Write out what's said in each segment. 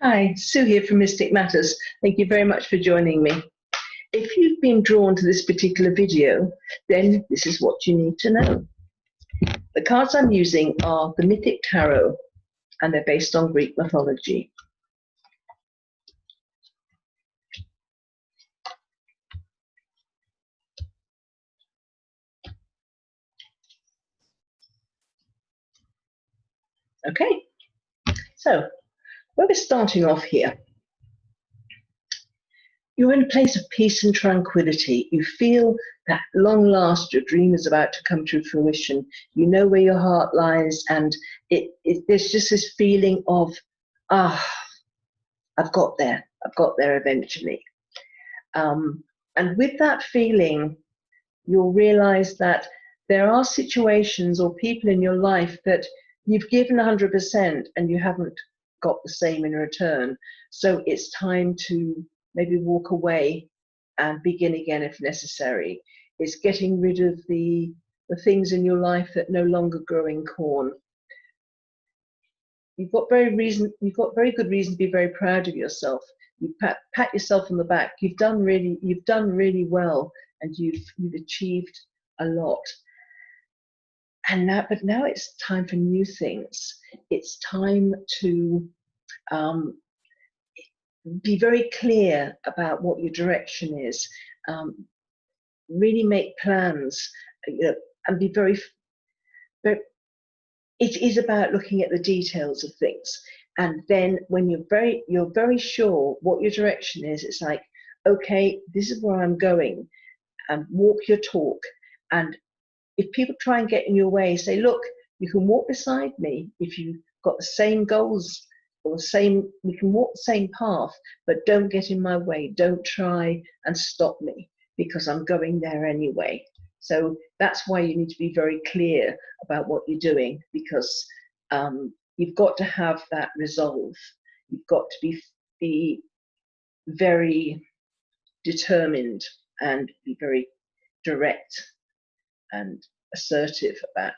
Hi, Sue here from Mystic Matters. Thank you very much for joining me. If you've been drawn to this particular video, then this is what you need to know. The cards I'm using are the Mythic Tarot, and they're based on Greek mythology. Okay, so where we're starting off here, you're in a place of peace and tranquility. You feel that at long last your dream is about to come to fruition. You know where your heart lies, and there's just this feeling of, I've got there eventually. And with that feeling, you'll realize that there are situations or people in your life that you've given 100% and you haven't got the same in return. So it's time to maybe walk away and begin again if necessary. It's getting rid of the things in your life that no longer grow in corn. You've got very good reason to be very proud of yourself. You pat yourself on the back. You've done really well, and you've achieved a lot. But now it's time for new things. It's time to be very clear about what your direction is. Really make plans, and be very. It is about looking at the details of things, and then when you're very sure what your direction is, it's like, okay, this is where I'm going, and walk your talk. And if people try and get in your way, say, look, you can walk beside me if you've got the same goals or we can walk the same path, but don't get in my way. Don't try and stop me, because I'm going there anyway. So that's why you need to be very clear about what you're doing, because you've got to have that resolve. You've got to be very determined and be very direct and assertive about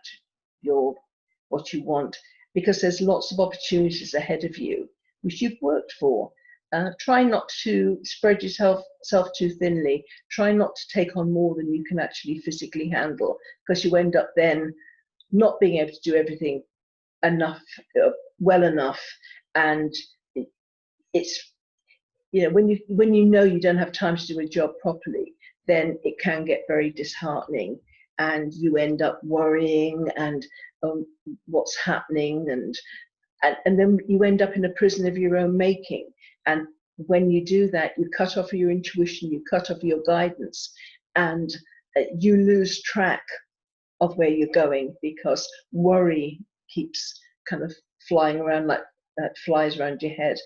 what you want, because there's lots of opportunities ahead of you which you've worked for. Try not to spread yourself too thinly. Try not to take on more than you can actually physically handle, because you end up then not being able to do everything well enough. And it's, when you know you don't have time to do a job properly, then it can get very disheartening, and you end up worrying and what's happening, and then you end up in a prison of your own making. And when you do that, you cut off your intuition, you cut off your guidance, and you lose track of where you're going, because worry keeps kind of flying around like flies around your head.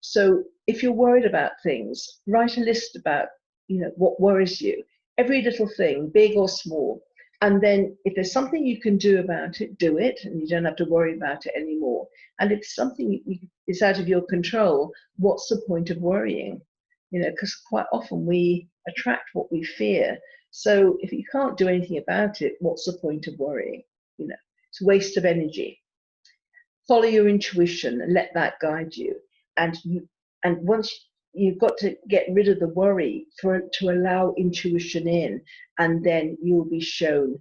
So if you're worried about things, write a list about what worries you, every little thing, big or small. And then if there's something you can do about it, do it, and you don't have to worry about it anymore. And if something is out of your control, what's the point of worrying? Because quite often we attract what we fear. So if you can't do anything about it, what's the point of worrying? It's a waste of energy. Follow your intuition and let that guide you. And once you've got to get rid of the worry to allow intuition in, and then you'll be shown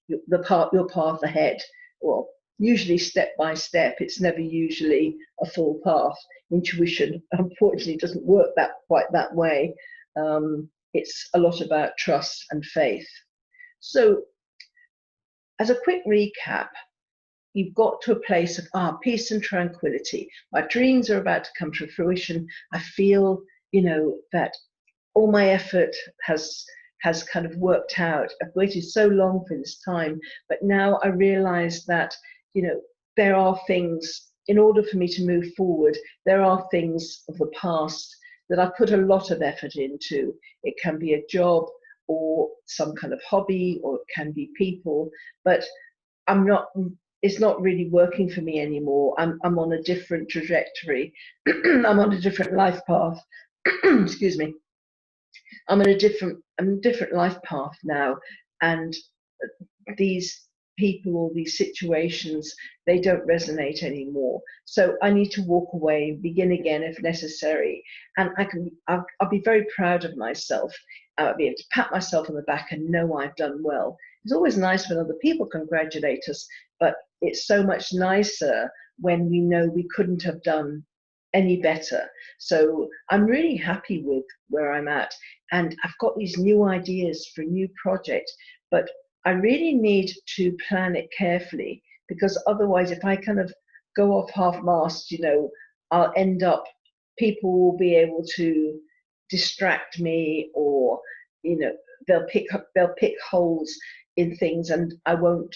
your path ahead. Well, usually step by step. It's never usually a full path. Intuition, unfortunately, doesn't work quite that way. It's a lot about trust and faith. So, as a quick recap, you've got to a place of peace and tranquility. My dreams are about to come to fruition. I feel, that all my effort has kind of worked out. I've waited so long for this time, but now I realize that, there are things, in order for me to move forward, there are things of the past that I put a lot of effort into. It can be a job or some kind of hobby, or it can be people, but it's not really working for me anymore. I'm on a different trajectory. I'm on a different life path. Excuse me. I'm in a different life path now, and these people or these situations, they don't resonate anymore. So I need to walk away, begin again if necessary. And I'll be very proud of myself. I'll be able to pat myself on the back and know I've done well. It's always nice when other people congratulate us, but it's so much nicer when we know we couldn't have done any better. So I'm really happy with where I'm at. And I've got these new ideas for a new project, but I really need to plan it carefully, because otherwise, if I kind of go off half-mast, I'll end up, people will be able to distract me, or they'll pick holes in things, and I won't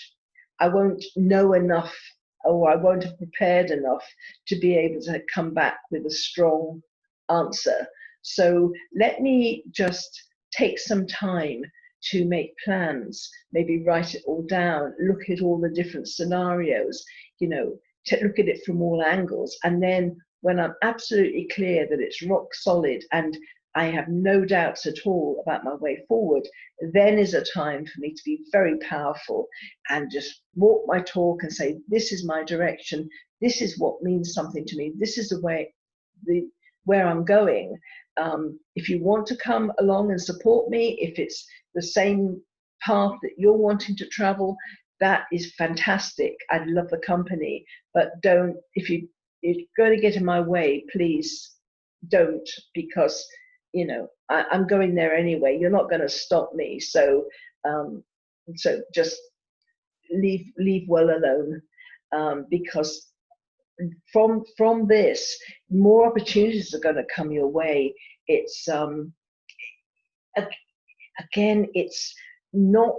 know enough, or I won't have prepared enough to be able to come back with a strong answer. So let me just take some time to make plans, maybe write it all down, look at all the different scenarios, to look at it from all angles. And then when I'm absolutely clear that it's rock solid and I have no doubts at all about my way forward, then is a time for me to be very powerful and just walk my talk and say, this is my direction, this is what means something to me, this is the way, where I'm going. If you want to come along and support me, if it's the same path that you're wanting to travel, that is fantastic. I'd love the company, but if you're going to get in my way, please don't, because I'm going there anyway. You're not going to stop me. So just leave well alone, because from this, more opportunities are going to come your way. It's again, it's not.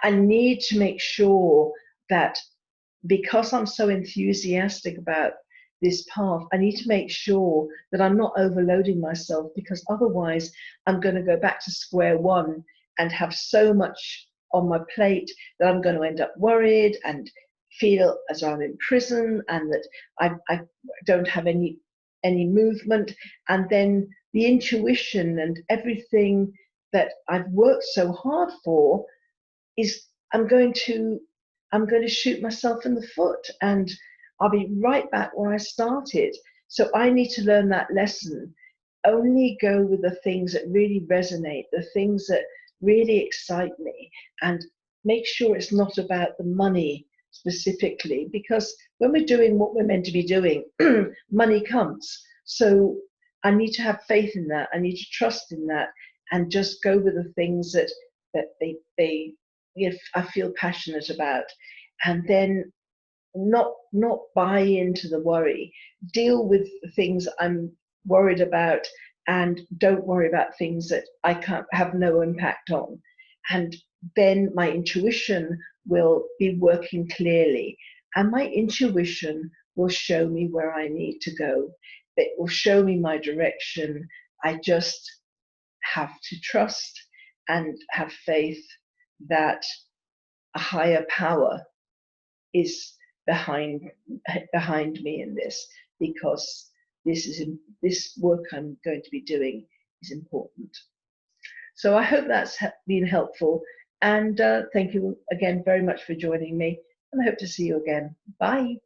I need to make sure that, because I'm so enthusiastic about this path, I need to make sure that I'm not overloading myself, because otherwise I'm going to go back to square one and have so much on my plate that I'm going to end up worried and feel as I'm in prison, and that I don't have any movement. And then the intuition and everything that I've worked so hard for is I'm going to shoot myself in the foot, and I'll be right back where I started. So I need to learn that lesson. Only go with the things that really resonate, the things that really excite me, and make sure it's not about the money specifically, because when we're doing what we're meant to be doing, money comes. So I need to have faith in that. I need to trust in that, and just go with the things that they I feel passionate about, and then not buy into the worry. Deal with the things I'm worried about, and don't worry about things that I can't have no impact on. And then my intuition will be working clearly, and my intuition will show me where I need to go. It will show me my direction. I just have to trust and have faith that a higher power is behind me in this, because this work I'm going to be doing is important. So I hope that's been helpful, and thank you again very much for joining me, and I hope to see you again. Bye.